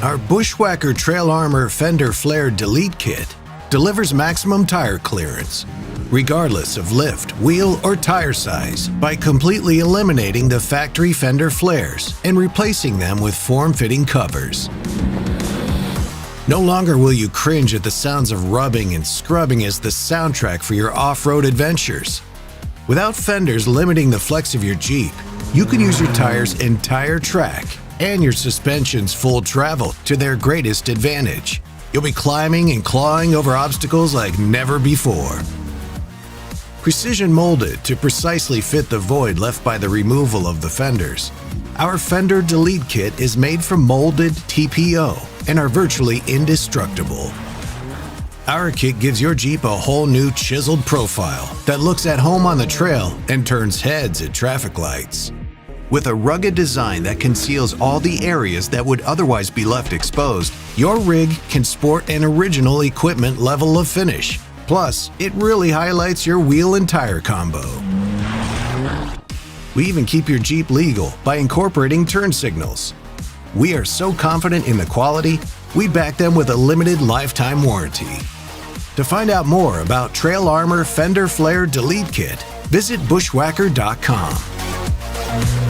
Our Bushwacker Trail Armor Fender Flare Delete Kit delivers maximum tire clearance, regardless of lift, wheel, or tire size, by completely eliminating the factory fender flares and replacing them with form-fitting covers. No longer will you cringe at the sounds of rubbing and scrubbing as the soundtrack for your off-road adventures. Without fenders limiting the flex of your Jeep, you can use your tires' entire track and your suspension's full travel to their greatest advantage. You'll be climbing and clawing over obstacles like never before. Precision molded to precisely fit the void left by the removal of the fenders, our Fender Delete Kit is made from molded TPO and are virtually indestructible. Our kit gives your Jeep a whole new chiseled profile that looks at home on the trail and turns heads at traffic lights. With a rugged design that conceals all the areas that would otherwise be left exposed, your rig can sport an original equipment level of finish. Plus, it really highlights your wheel and tire combo. We even keep your Jeep legal by incorporating turn signals. We are so confident in the quality, we back them with a limited lifetime warranty. To find out more about Trail Armor Fender Flare Delete Kit, visit bushwacker.com.